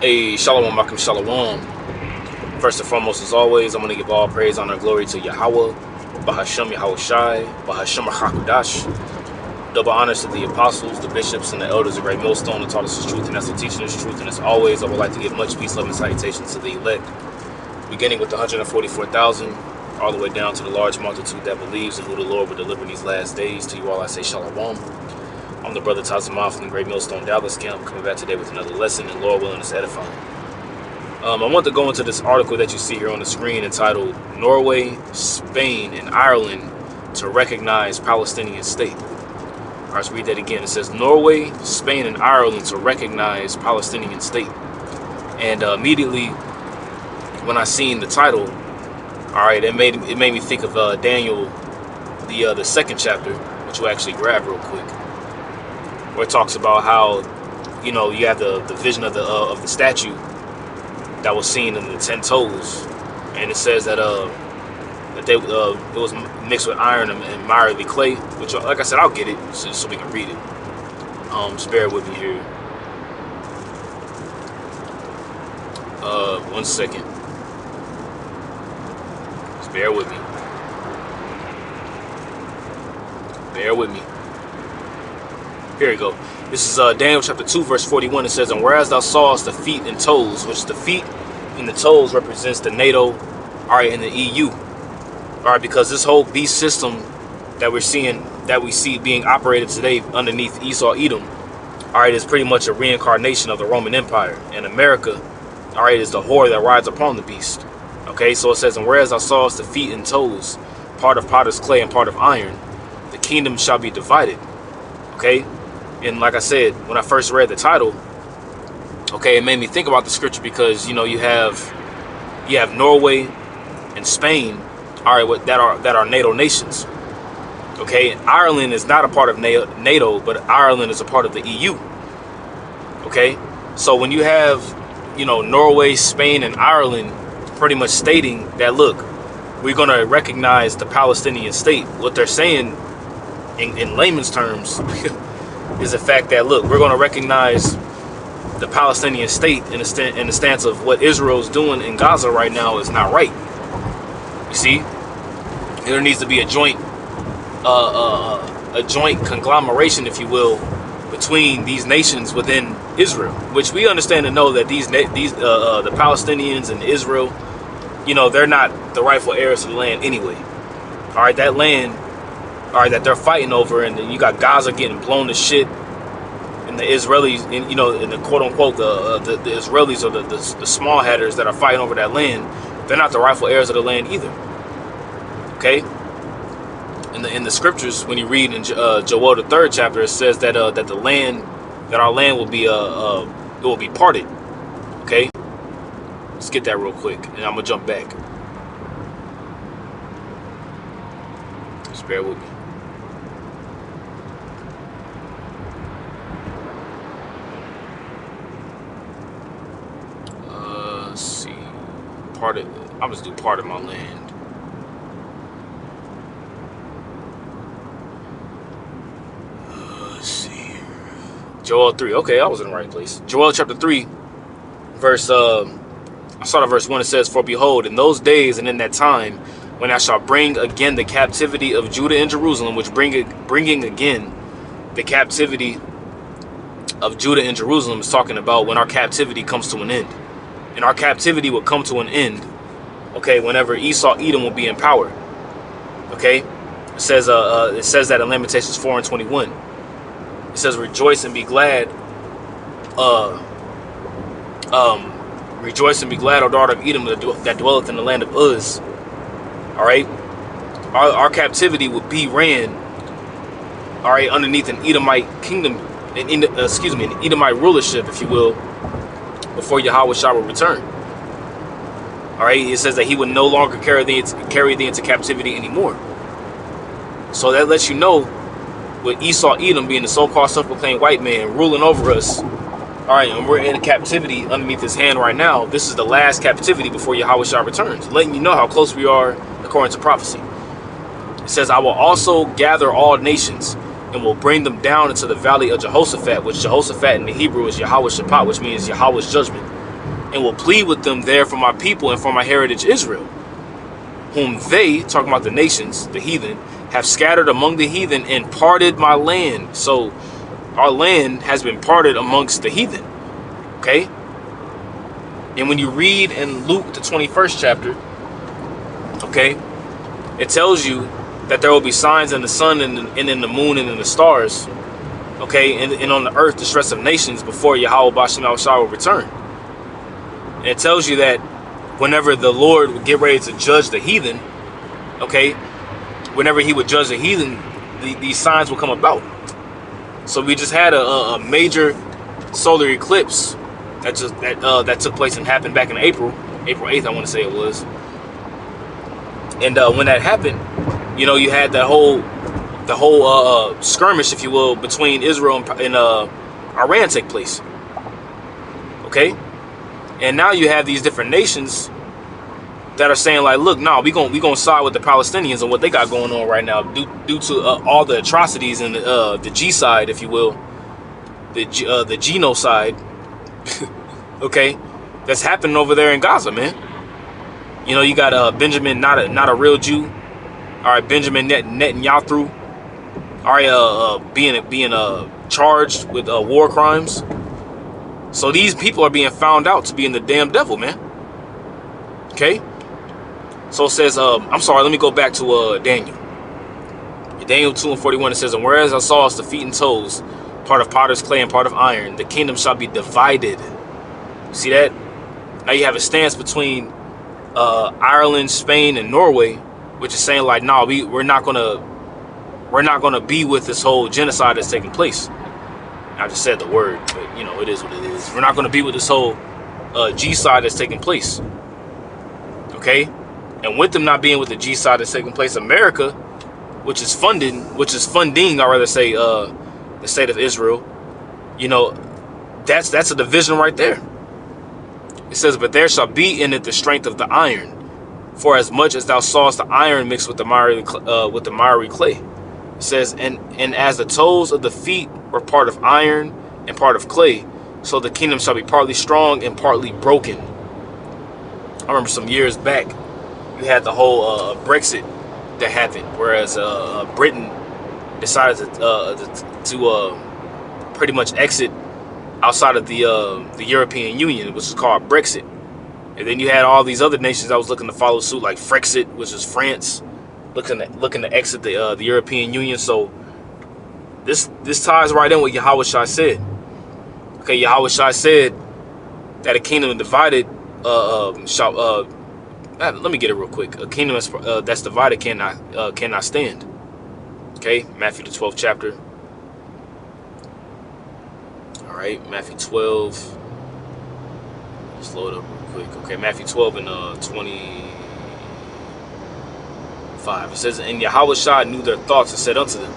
Hey, Shalom, Malcolm, Shalom. First and foremost, as always, I'm going to give all praise, honor, and glory to Yahweh, Bahashem Yahweh Shai, Bahashem HaKadosh. Double honors to the apostles, the bishops, and the elders of Great Millstone that taught us the truth and that's teaching us truth. And as always, I would like to give much peace, love, and salutations to the elect, beginning with the 144,000, all the way down to the large multitude that believes in who the Lord will deliver in these last days. To you all, I say Shalom. I'm the brother Tazamah from the Great Millstone Dallas Camp, coming back today with another lesson, and Lord willing, it's edifying. I want to go into this article that you see here on the screen entitled Norway, Spain, and Ireland to Recognize Palestinian State. All right, let's read that again. It says Norway, Spain, and Ireland to recognize Palestinian state. And immediately when I seen the title, all right, it made me think of Daniel, the second chapter, which we'll actually grab real quick, where it talks about how, you know, you have the vision of the statue that was seen in the 10 toes, and it says that it was mixed with iron and miry clay, which, like I said, I'll get it so we can read it. Just bear with me here. 1 second. Just bear with me. Bear with me. Here we go. This is Daniel chapter 2, verse 41. It says, "And whereas thou sawest the feet and toes," which the feet and the toes represents the NATO, all right, and the EU, all right, because this whole beast system that we see being operated today underneath Esau, Edom, all right, is pretty much a reincarnation of the Roman Empire, and America, all right, is the whore that rides upon the beast. Okay, so it says, "And whereas thou sawest the feet and toes, part of potter's clay and part of iron, the kingdom shall be divided." Okay. And like I said, when I first read the title, okay, it made me think about the scripture because, you know, you have Norway and Spain, all right, that are NATO nations. Okay, Ireland is not a part of NATO, but Ireland is a part of the EU. Okay, so when you have, you know, Norway, Spain, and Ireland pretty much stating that, look, we're going to recognize the Palestinian state, what they're saying in layman's terms is the fact that, look, we're going to recognize the Palestinian state in the stance of what Israel's doing in Gaza right now is not right. You see, there needs to be a joint conglomeration, if you will, between these nations within Israel, which we understand and know that the Palestinians and Israel, you know, they're not the rightful heirs to the land anyway. All right, that land, all right, that they're fighting over, and then you got Gaza getting blown to shit, and the Israelis, you know, and the quote unquote the Israelis or the small headers that are fighting over that land, they're not the rightful heirs of the land either. Okay, in the scriptures, when you read in Joel the 3rd chapter, it says that our land will be it will be parted. Okay, let's get that real quick, and I'm gonna jump back. Just bear with me. Let's see. I'm just do part of my land. Let's see. Joel 3. Okay, I was in the right place. Joel chapter 3, verse. I started verse 1. It says, "For behold, in those days and in that time, when I shall bring again the captivity of Judah and Jerusalem," which bringing again the captivity of Judah and Jerusalem is talking about when our captivity comes to an end. And our captivity will come to an end, okay, whenever Esau, Edom will be in power. Okay, it says that in Lamentations 4 and 21. It says, "Rejoice and be glad, rejoice and be glad, O daughter of Edom, that dwelleth in the land of Uz." All right, our captivity would be ran, all right, underneath an Edomite kingdom, an Edomite rulership, if you will, before Yahweh Shah will return. All right, it says that he would no longer carry thee into captivity anymore. So that lets you know, with Esau, Edom being the so-called self-proclaimed white man ruling over us, all right, and we're in captivity underneath his hand right now. This is the last captivity before Yahweh Shah returns, letting you know how close we are according to prophecy. It says, "I will also gather all nations and will bring them down into the valley of Jehoshaphat," which Jehoshaphat in the Hebrew is Yahweh Shaphat, which means Yahweh's judgment. and will plead with them there for my people and for my heritage Israel, whom they, talking about the nations, the heathen, have scattered among the heathen and parted my land. So our land has been parted amongst the heathen. Okay? And when you read in Luke, the 21st chapter, okay, it tells you that there will be signs in the sun and in the moon and in the stars, okay, and on the earth, the stress of nations before Yahweh Bashem al-Shah will return. And it tells you that whenever the Lord would get ready to judge the heathen, okay, whenever he would judge the heathen, these signs will come about. So we just had a major solar eclipse that took place and happened back in April 8th, I want to say it was. And when that happened, you know, you had the whole skirmish, if you will, between Israel and Iran take place. Okay, and now you have these different nations that are saying like, look, no, we gonna side with the Palestinians and what they got going on right now, due to all the atrocities and the G side, if you will, the genocide, okay, that's happening over there in Gaza, man. You know, you got Benjamin, not a real Jew, all right, Benjamin Netanyahu, all right, being charged with war crimes. So these people are being found out to be in the damn devil, man. Okay. So it says, I'm sorry, let me go back to Daniel. Daniel 2:41, it says, and whereas I saw the feet and toes, part of potter's clay and part of iron, the kingdom shall be divided. See that? Now you have a stance between Ireland, Spain, and Norway, which is saying like, no, we're not gonna be with this whole genocide that's taking place. I just said the word, but you know, it is what it is. We're not gonna be with this whole G-side that's taking place. Okay? And with them not being with the G-side that's taking place, America, which is funding, I'd rather say, the state of Israel, you know, that's a division right there. It says, but there shall be in it the strength of the iron, for as much as thou sawest the iron mixed with the miry clay. It says, and as the toes of the feet were part of iron and part of clay, so the kingdom shall be partly strong and partly broken. I remember some years back, you had the whole Brexit that happened, whereas Britain decided to pretty much exit outside of the European Union, which is called Brexit. And then you had all these other nations that was looking to follow suit, like Frexit, which is France, looking to exit the European Union. So this ties right in what Yahweh Shai said. Okay, Yahweh Shai said that a kingdom divided shall let me get it real quick. A kingdom that's divided cannot stand. Okay, Matthew the 12th chapter. All right, Matthew 12. Let's load up real quick. Okay, Matthew 12 and 25. It says, and Yahweh Shai knew their thoughts and said unto them,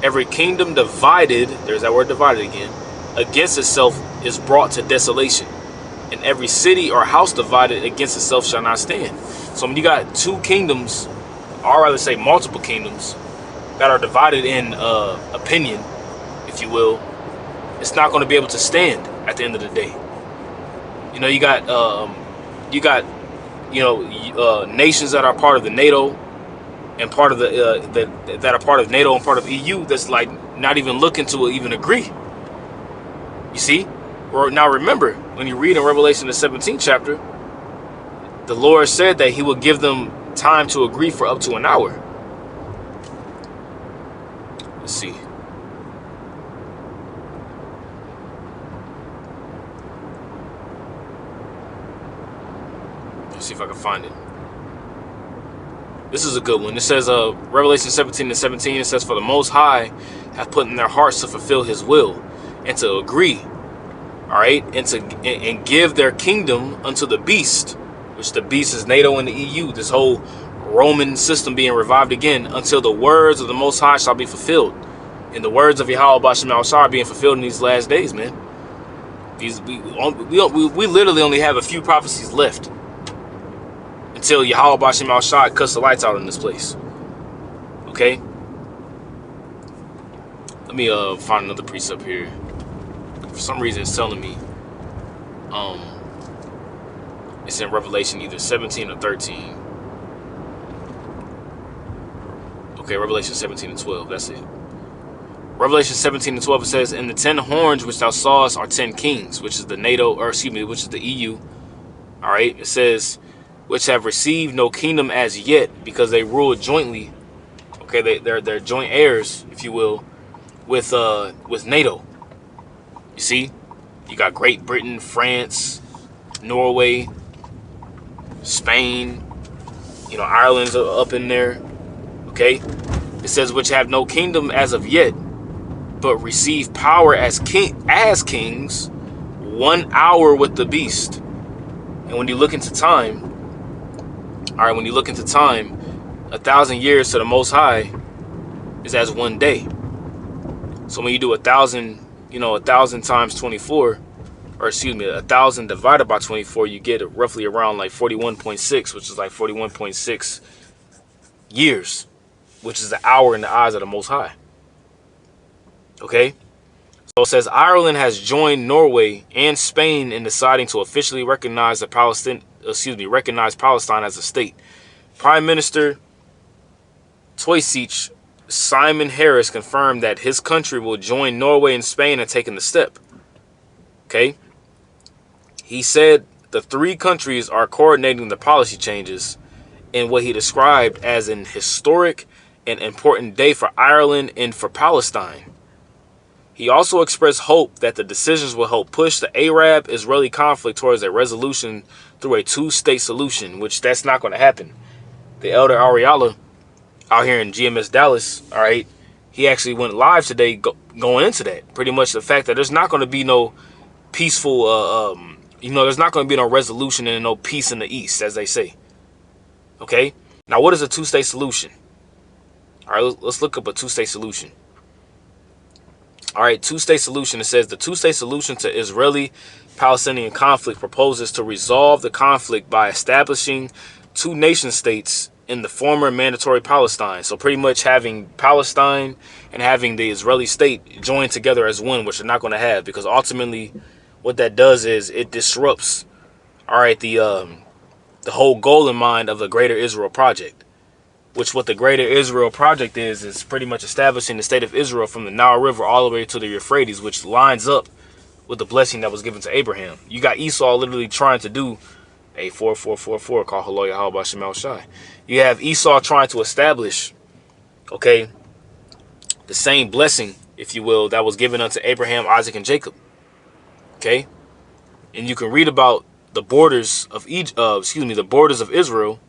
every kingdom divided, there's that word divided again, against itself is brought to desolation. And every city or house divided against itself shall not stand. So when you got two kingdoms, or rather say multiple kingdoms, that are divided in opinion, if you will, it's not going to be able to stand at the end of the day. You know, you got nations that are part of the NATO and part of that are part of NATO and part of EU that's like not even looking to even agree. You see? Now remember, when you read in Revelation the 17th chapter, the Lord said that he would give them time to agree for up to an hour. Let's see. Let's see if I can find it. This is a good one. It says, Revelation 17:17, it says, for the Most High hath put in their hearts to fulfill his will and to agree, all right, and give their kingdom unto the beast, which the beast is NATO and the EU, this whole Roman system being revived again, until the words of the Most High shall be fulfilled. And the words of Yahweh Bashem al-Shah are being fulfilled in these last days, man. We literally only have a few prophecies left until Yahweh Bashem al-Shah cuts the lights out in this place. Okay? Let me find another precept here. For some reason it's telling me It's in Revelation either 17 or 13. Okay, Revelation 17 and 12. That's it. Revelation 17 and 12, it says, "And the 10 horns which thou sawest are 10 kings," which is the NATO, or excuse me, which is the EU. All right, it says, "which have received no kingdom as yet, because they rule jointly." Okay, they're joint heirs, if you will, with NATO. You see, you got Great Britain, France, Norway, Spain. You know, Ireland's up in there. Okay, it says, "which have no kingdom as of yet, but receive power as kings 1 hour with the beast." And when you look into time, all right, when you look into time, 1,000 years to the Most High is as 1 day. So when you do 1,000, 1,000 times 24, or excuse me, 1,000 divided by 24, you get roughly around like 41.6, which is like 41.6 years, which is an hour in the eyes of the Most High. Okay, so it says Ireland has joined Norway and Spain in deciding to officially recognize Palestine as a state. Prime Minister Taoiseach Simon Harris confirmed that his country will join Norway and Spain in taking the step. Okay, he said the 3 countries are coordinating the policy changes in what he described as an historic and important day for Ireland and for Palestine. He also expressed hope that the decisions will help push the Arab-Israeli conflict towards a resolution through a 2-state solution, which that's not going to happen. The Elder Ariala out here in GMS Dallas, all right, he actually went live today going into that. Pretty much the fact that there's not going to be no peaceful, there's not going to be no resolution and no peace in the East, as they say. Okay, now what is a 2-state solution? All right, let's look up a 2-state solution. All right, 2-state solution. It says the 2-state solution to Israeli-Palestinian conflict proposes to resolve the conflict by establishing 2 nation states in the former mandatory Palestine. So pretty much having Palestine and having the Israeli state joined together as one, which they're not going to have, because ultimately what that does is it disrupts, all right, the whole goal in mind of the Greater Israel Project. Which what the Greater Israel Project is pretty much establishing the state of Israel from the Nile River all the way to the Euphrates, which lines up with the blessing that was given to Abraham. You got Esau literally trying to do a 4444 called Haloya Halba Shemal Shai. You have Esau trying to establish, okay, the same blessing, if you will, that was given unto Abraham, Isaac, and Jacob. Okay, and you can read about the borders of the borders of Israel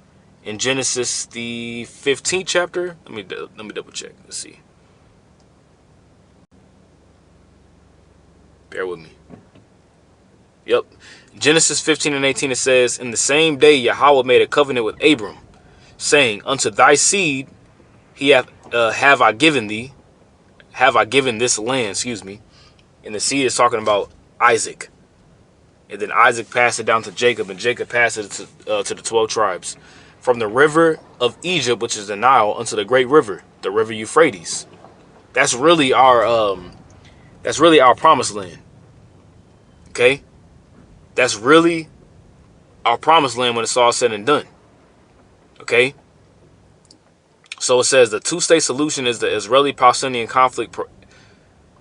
in Genesis, the 15th chapter. Let me double check. Let's see. Bear with me. Yep. Genesis 15 and 18, it says, "In the same day Yahweh made a covenant with Abram, saying, Unto thy seed have I given this land," excuse me. And the seed is talking about Isaac. And then Isaac passed it down to Jacob, and Jacob passed it to the 12 tribes. "From the river of Egypt, which is the Nile, unto the great river, the river Euphrates." That's really our promised land. Okay? That's really our promised land when it's all said and done. Okay? So it says the 2-state solution is the Israeli-Palestinian conflict.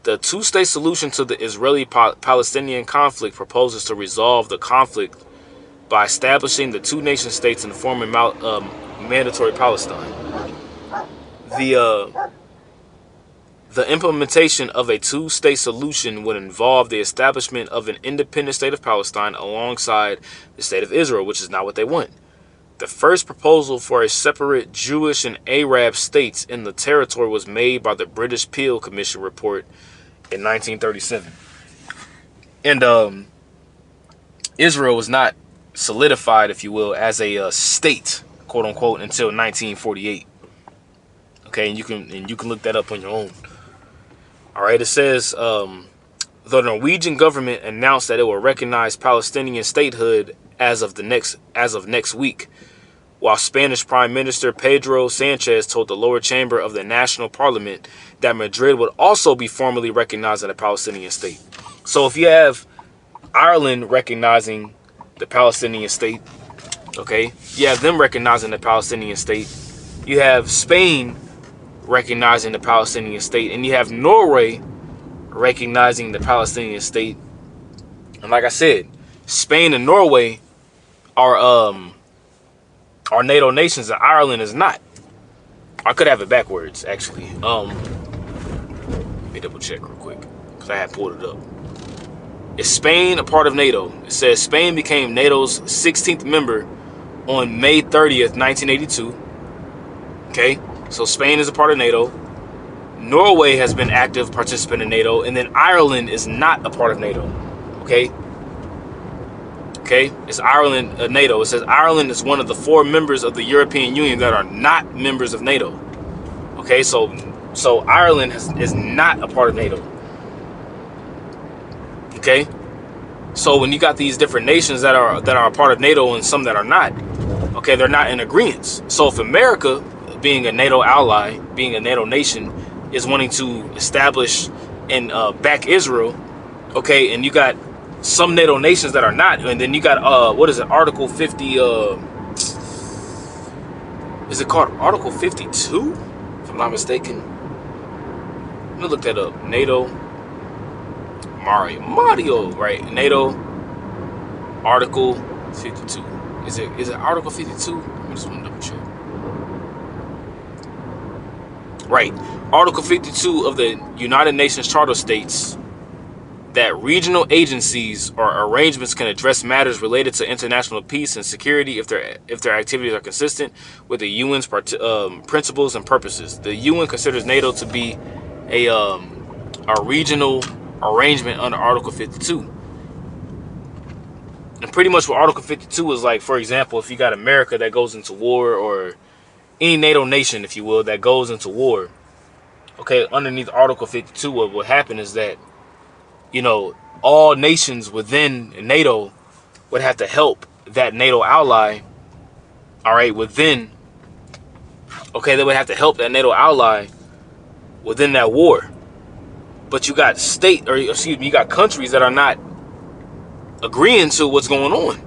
The 2-state solution to the Israeli-Palestinian conflict proposes to resolve the conflict by establishing the 2 nation states in the former mandatory Palestine. The implementation of a 2-state solution would involve the establishment of an independent state of Palestine alongside the state of Israel, which is not what they want. The first proposal for a separate Jewish and Arab states in the territory was made by the British Peel Commission report in 1937. And Israel was not solidified, if you will, as a state, quote unquote, until 1948. Okay, and you can look that up on your own. All right, it says the Norwegian government announced that it will recognize Palestinian statehood as of next week, while Spanish Prime Minister Pedro Sanchez told the lower chamber of the National Parliament that Madrid would also be formally recognized as a Palestinian state. So if you have Ireland recognizing the Palestinian state. Okay, you have them recognizing the Palestinian state. You have Spain recognizing the Palestinian state, and you have Norway recognizing the Palestinian state. And like I said, Spain and Norway are NATO nations, and Ireland is not. I could have it backwards, actually. Let me double check real quick, because I had pulled it up. Is Spain a part of NATO? It says Spain became NATO's 16th member on May 30th, 1982. Okay, so Spain is a part of NATO. Norway has been active participant in NATO, and then Ireland is not a part of NATO. Okay, it's Ireland, NATO. It says Ireland is one of the 4 members of the European Union that are not members of NATO. Okay, so Ireland is not a part of NATO. Okay, so when you got these different nations that are a part of NATO and some that are not, okay, they're not in agreement. So if America, being a NATO ally, being a NATO nation, is wanting to establish and back Israel, okay, and you got some NATO nations that are not, and then you got what is it, Article 50? Is it called Article 52? If I'm not mistaken. Let me look that up. NATO, Mario, right? NATO, Article 52. Is it Article 52? I just want to double check. Right. Article 52 of the United Nations Charter states that regional agencies or arrangements can address matters related to international peace and security if their activities are consistent with the UN's principles and purposes. The UN considers NATO to be a regional arrangement under Article 52. And pretty much what Article 52 is like, for example, if you got America that goes into war, or any NATO nation, if you will, that goes into war, okay, underneath Article 52, what will happen is that, you know, all nations within NATO would have to help that NATO ally, all right, within, okay, they would have to help that NATO ally within that war. But you got you got countries that are not agreeing to what's going on.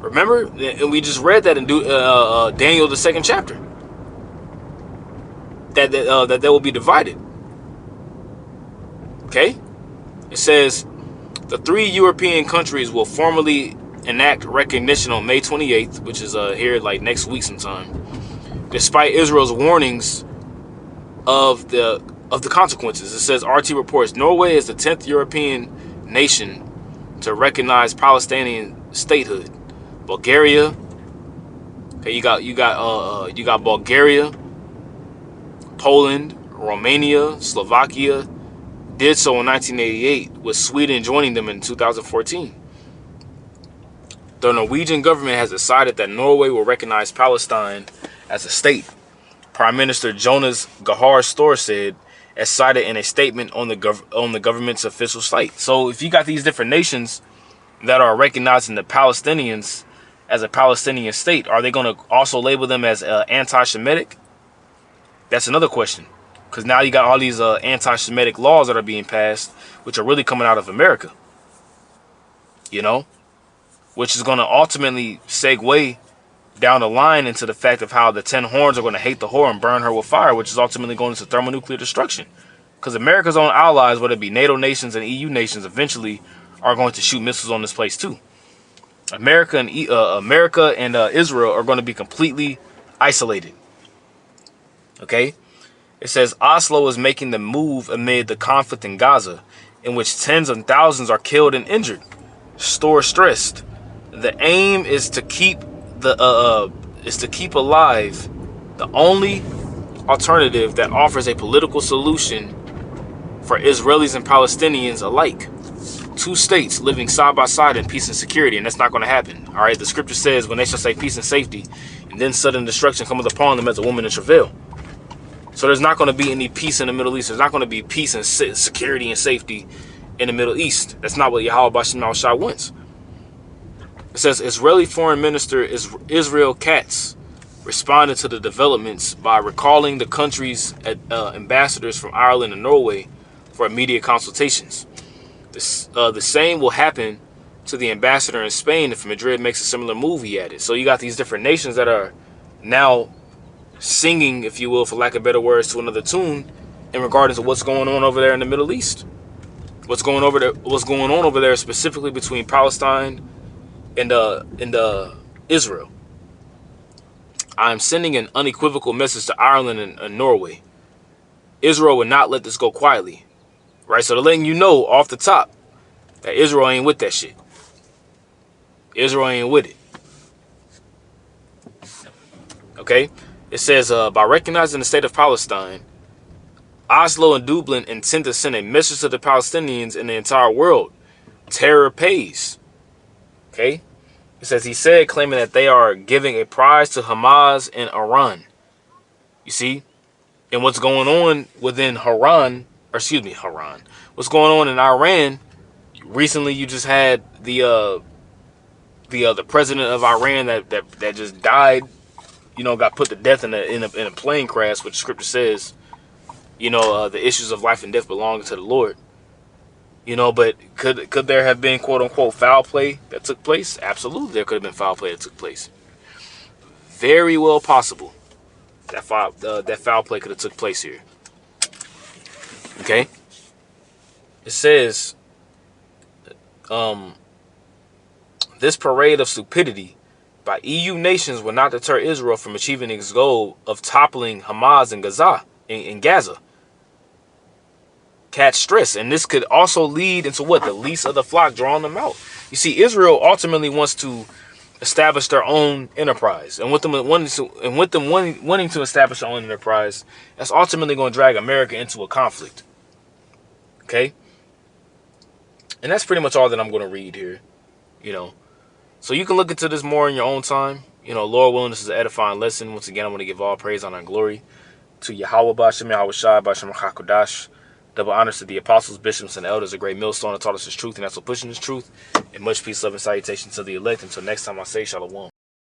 Remember, and we just read that in Daniel, the 2nd chapter, that they will be divided. Okay, it says the 3 European countries will formally enact recognition on May 28th, which is here like next week sometime, despite Israel's warnings of the consequences. It says RT reports Norway is the 10th European nation to recognize Palestinian statehood. Bulgaria, okay, you got Bulgaria, Poland, Romania, Slovakia did so in 1988, with Sweden joining them in 2014. The Norwegian government has decided that Norway will recognize Palestine as a state. Prime Minister Jonas Gahr Store said, as cited in a statement on the government's official site. So if you got these different nations that are recognizing the Palestinians as a Palestinian state, are they going to also label them as anti-Semitic? That's another question, because now you got all these anti-Semitic laws that are being passed, which are really coming out of America, you know, which is going to ultimately segue down the line into the fact of how the 10 horns are going to hate the whore and burn her with fire, which is ultimately going into thermonuclear destruction. Because America's own allies, whether it be NATO nations and EU nations, eventually are going to shoot missiles on this place too. America and Israel are going to be completely isolated. Okay? It says Oslo is making the move amid the conflict in Gaza, in which tens of thousands are killed and injured. Store stressed. The aim is to keep alive the only alternative that offers a political solution for Israelis and Palestinians alike. 2 states living side by side in peace and security, and that's not going to happen. All right, the scripture says, when they shall say peace and safety, and then sudden destruction cometh upon them as a woman in travail. So there's not going to be any peace in the Middle East. There's not going to be peace and security and safety in the Middle East. That's not what Yahweh Bashim al-Shai wants. It says Israeli Foreign Minister Israel Katz responded to the developments by recalling the country's ambassadors from Ireland and Norway for immediate consultations. The same will happen to the ambassador in Spain if Madrid makes a similar move, he added. So you got these different nations that are now singing, if you will, for lack of better words, to another tune in regards to what's going on over there in the Middle East. What's going on over there specifically between Palestine and Israel. I'm sending an unequivocal message to Ireland and Norway. Israel would not let this go quietly. Right? So they're letting you know off the top that Israel ain't with that shit. Israel ain't with it. Okay? It says, by recognizing the state of Palestine, Oslo and Dublin intend to send a message to the Palestinians in the entire world. Terror pays. Okay? It says, he said, claiming that they are giving a prize to Hamas and Iran. You see? And what's going on within Haran. What's going on in Iran? Recently, you just had the president of Iran that just died. You know, got put to death in a plane crash, which scripture says, you know, the issues of life and death belong to the Lord. You know, but could there have been quote unquote foul play that took place? Absolutely, there could have been foul play that took place. Very well possible that foul play could have took place here. Okay. It says, this parade of stupidity by EU nations will not deter Israel from achieving its goal of toppling Hamas in Gaza. Catch stress, and this could also lead into what? The least of the flock, drawing them out. You see, Israel ultimately wants to establish their own enterprise, and with them wanting to establish their own enterprise, that's ultimately going to drag America into a conflict. Okay, and that's pretty much all that I'm going to read here. You know, so you can look into this more in your own time. You know, Lord willing, this is an edifying lesson. Once again, I want to give all praise, honor, and glory to Yahweh B'Shem Yahweh Shai B'Shem HaKodash. Double honors to the apostles, bishops, and elders, a great millstone that taught us his truth, and that's what pushing his truth. And much peace, love, and salutation to the elect. Until next time, I say shalom.